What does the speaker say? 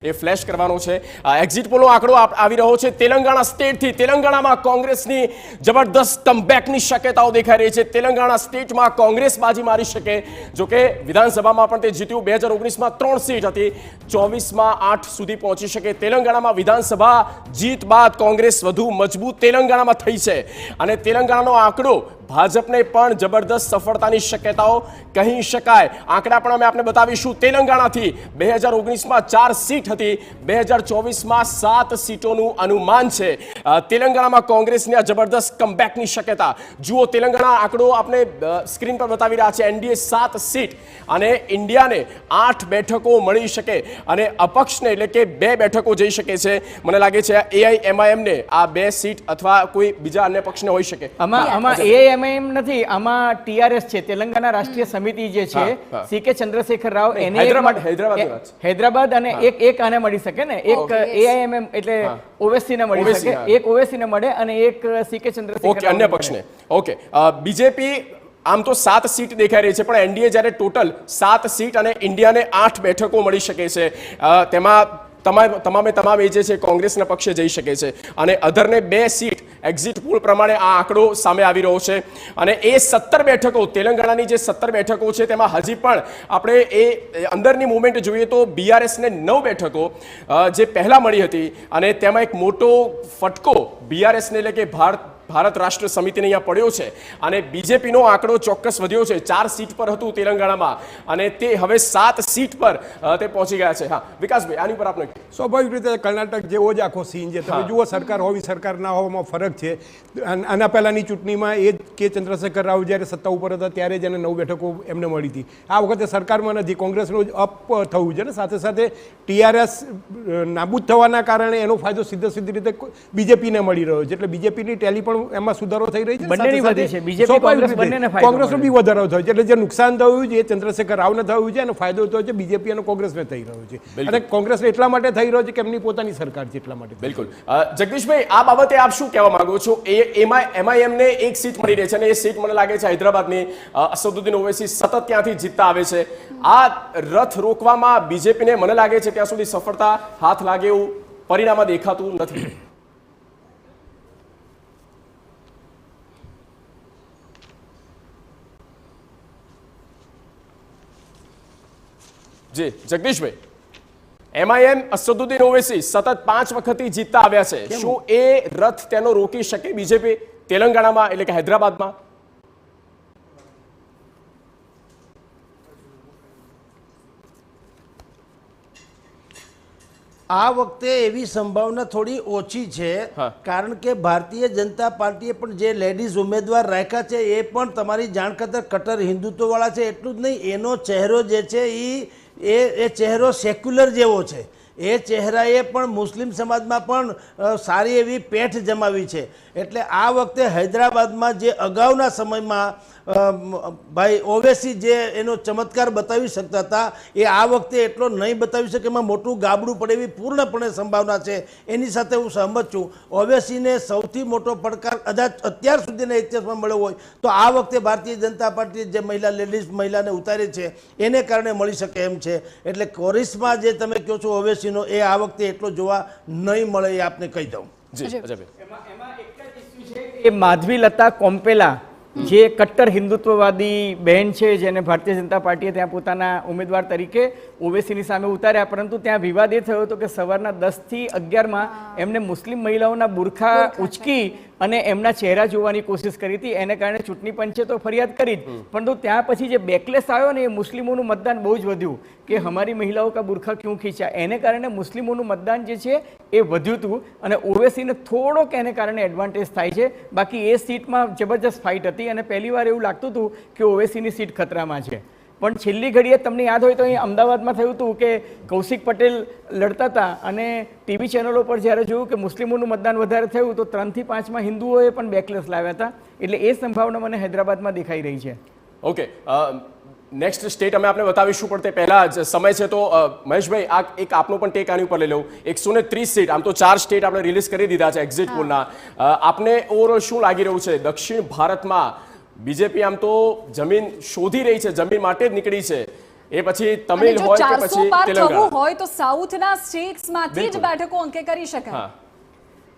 એ flash કરવાનો છે। Exit પોલનો આંકડો આવી રહ્યો છે તેલંગાણા સ્ટેટથી। તેલંગાણામાં કોંગ્રેસની જબરદસ્ત કમબેકની શક્યતાઓ દેખાઈ રહી છે। તેલંગાણા સ્ટેટમાં કોંગ્રેસ બાજી મારી શકે। જો કે વિધાનસભામાં પણ તે જીત્યું। 2019માં 3 સીટ હતી, 24માં 8 સુધી પહોંચી શકે। તેલંગાણામાં વિધાનસભા જીત બાદ કોંગ્રેસ વધુ મજબૂત તેલંગાણામાં થઈ છે અને તેલંગાણાનો આંકડો ભાજપને પણ જબરદસ્ત સફળતાની શક્યતાઓ કહી શકાય। આંકડા પણ અમે આપને બતાવીશું। તેલંગાણાથી 2019માં 4 સીટ હતી, 2024માં 7 સીટોનું અનુમાન છે। તેલંગાણામાં કોંગ્રેસની આ જબરદસ્ત કમબેકની શક્યતા જુઓ। તેલંગાણા આંકડો આપણે સ્ક્રીન પર બતાવી રહ્યા છે। એનડીએ 7 સીટ અને ઇન્ડિયાને 8 બેઠકો મળી શકે અને અપક્ષને એટલે કે 2 બેઠકો જઈ શકે છે। મને લાગે છે એઆઈએમઆઈએમને આ 2 સીટ અથવા કોઈ બીજા અન્ય પક્ષને હોઈ શકે। આમાં એઆઈએમઆઈએમ નથી, આમાં ટીઆરએસ છે, તેલંગાણા રાષ્ટ્રીય સમિતિ જે છે, સીકે ચંદ્રશેખર રાવ, એને હૈદરાબાદ અને એક આને મળી શકે ને, એક એઆઈએમએમ એટલે ઓવેસી ને મળી શકે, એક ઓવેસી ને મળે અને એક સીકે ચંદ્રશેખર અન્ય પક્ષને। ઓકે, બીજેપી આમ તો 7 સીટ દેખાઈ રહી છે, પણ એનડીએ જ્યારે ટોટલ 7 સીટ અને ઇન્ડિયાને 8 બેઠકો મળી શકે છે, તેમાં તમામ એ જે છે કોંગ્રેસના પક્ષે જઈ શકે છે અને અધરને 2 સીટ એક્ઝિટ પોલ પ્રમાણે આ આંકડો સામે આવી રહ્યો છે। અને એ 17 બેઠકો, તેલંગાણાની જે 17 બેઠકો છે તેમાં હજી પણ આપણે એ અંદરની મુવમેન્ટ જોઈએ તો બીઆરએસને 9 બેઠકો જે પહેલા મળી હતી અને તેમાં એક મોટો ફટકો બીઆરએસને એટલે કે ભારત રાષ્ટ્ર સમિતિને અહીંયા પડ્યો છે અને બીજેપીનો આંકડો ચોક્કસ વધ્યો છે। 4 સીટ પર હતું તેલંગાણામાં અને તે હવે 7 સીટ પર તે પહોંચી ગયા છે। હા વિકાસભાઈ, આની પર આપણે સ્વાભાવિક રીતે કર્ણાટક જેવો જ આખો સીન છે। તમે જુઓ, સરકાર હોવી સરકાર ના હોવામાં ફરક છે। આના પહેલાંની ચૂંટણીમાં એ કે ચંદ્રશેખર રાવ જ્યારે સત્તા ઉપર હતા ત્યારે જ એને 9 બેઠકો એમને મળી હતી। આ વખતે સરકારમાં નથી, કોંગ્રેસનું જ અપ થવું છે ને, સાથે સાથે ટીઆરએસ નાબૂદ થવાના કારણે એનો ફાયદો સીધી રીતે બીજેપીને મળી રહ્યો છે, એટલે બીજેપીની ટેલી પણ એમાં સુધારો થઈ રહી છે। કોંગ્રેસનો બી વધારો થયો છે, એટલે જે નુકસાન થયું છે એ ચંદ્રશેખર રાવને થયું છે અને ફાયદો થયો છે બીજેપી અને કોંગ્રેસને થઈ રહ્યો છે અને કોંગ્રેસને એટલા માટે થઈ રહ્યો છે કે એમની પોતાની સરકાર છે એટલા માટે। બિલકુલ જગદીશભાઈ, આ બાબતે આપ શું કહેવા માંગો છો? એમઆઈએમને 1 સીટ મળી રહી છે અને એ સીટ મને લાગે છે હૈદરાબાદની અસદુદ્દીન ઓવૈસી સતત ત્યાંથી જીતતા આવે છે। આ રથ રોકવામાં બીજેપીને મને લાગે છે ત્યાં સુધી સફળતા હાથ લાગે એવું પરિણામ દેખાતું નથી। જી જગદીશભાઈ, એમઆઈએમ અસદુદ્દીન ઓવૈસી સતત 5 વખતથી જીતતા આવ્યા છે, શું એ રથ તેનો રોકી શકે બીજેપી તેલંગાણામાં એટલે કે હૈદરાબાદમાં? આ વખતે એવી સંભાવના થોડી ઓછી છે, કારણ કે ભારતીય જનતા પાર્ટીએ પણ જે લેડીઝ ઉમેદવાર રાખ્યા છે એ પણ તમારી જાણ ખાતર કટ્ટર હિન્દુત્વવાળા છે। એટલું જ નહીં, એનો ચહેરો જે છે એ ચહેરો સેક્યુલર જેવો છે। એ ચહેરાએ પણ મુસ્લિમ સમાજમાં પણ સારી એવી પેઠ જમાવી છે। એટલે આ વખતે હૈદરાબાદમાં જે અગાઉના સમયમાં ભાઈ ઓવેસી જે એનો ચમત્કાર બતાવી શકતા હતા એ આ વખતે એટલો નહીં બતાવી શકે, એમાં મોટું ગાબડું પડે એવી પૂર્ણપણે સંભાવના છે। એની સાથે હું સહમત છું। ઓવેસીને સૌથી મોટો પડકાર કદાચ અત્યાર સુધીના ઇતિહાસમાં મળ્યો હોય તો આ વખતે ભારતીય જનતા પાર્ટી જે લેડીઝ મહિલાને ઉતારી છે એને કારણે મળી શકે એમ છે। એટલે કોરિસ્મા જે તમે કહો છો ઓવેસીનો, એ આ વખતે એટલો જોવા નહીં મળે એ આપને કહી દઉં। એ માધવી લતા કોમ્પેલા જે કટ્ટર હિન્દુત્વવાદી બહેન છે, જેને ભારતીય જનતા પાર્ટીએ ત્યાં પોતાના ઉમેદવાર તરીકે ઓવેસીની સામે ઉતાર્યા, પરંતુ ત્યાં વિવાદ એ થયો હતો કે સવારના 10 થી 11માં એમને મુસ્લિમ મહિલાઓના બુરખા ઉચકી અને એમના ચહેરા જોવાની કોશિશ કરી હતી। એને કારણે ચૂંટણી પંચે તો ફરિયાદ કરી જ, પરંતુ ત્યાં પછી જે બેકલેસ આવ્યો ને એ મુસ્લિમોનું મતદાન બહુ જ વધ્યું કે હમારી મહિલાઓ કા બુરખા ક્યું ખીંચા, એને કારણે મુસ્લિમોનું મતદાન જે છે એ વધ્યું હતું અને ઓવેસીને થોડોક એને કારણે એડવાન્ટેજ થાય છે। બાકી એ સીટમાં જબરજસ્ત ફાઇટ હતી અને પહેલીવાર એવું લાગતું હતું કે ઓવેસીની સીટ ખતરામાં છે, પણ છેલ્લી ઘડીએ તમને યાદ હોય તો અહીં અમદાવાદમાં થયું હતું કે કૌશિક પટેલ લડતા હતા અને ટીવી ચેનલો પર જ્યારે જોયું કે મુસ્લિમોનું મતદાન વધારે થયું તો 3 થી 5માં હિન્દુઓએ પણ બેકલેસ લાવ્યા હતા। એટલે એ સંભાવના મને હૈદરાબાદમાં દેખાઈ રહી છે। ઓકે, નેક્સ્ટ સ્ટેટ અમે આપણે બતાવીશું, પણ તે પહેલા જ સમય છે તો મહેશભાઈ આ એક આપનો પણ ટેક આની ઉપર લઈ લઉં। 130 સીટ, આમ તો 4 સ્ટેટ આપણે રિલીઝ કરી દીધા છે એક્ઝિટ પોલના। આપને ઓવરઓલ શું લાગી રહ્યું છે? દક્ષિણ ભારતમાં બીજેપી આમ તો જમીન શોધી રહી છે, જમીન માટે જ નીકળી છે, એ પછી અને તમિલ જો હોય કે 400 પછી પાર થવું તેલંગાણા. હોય તો સાઉથના સ્ટેટ્સમાંથી જ બિલકુલ. બેઠકો અંકે કરી શકાય. હા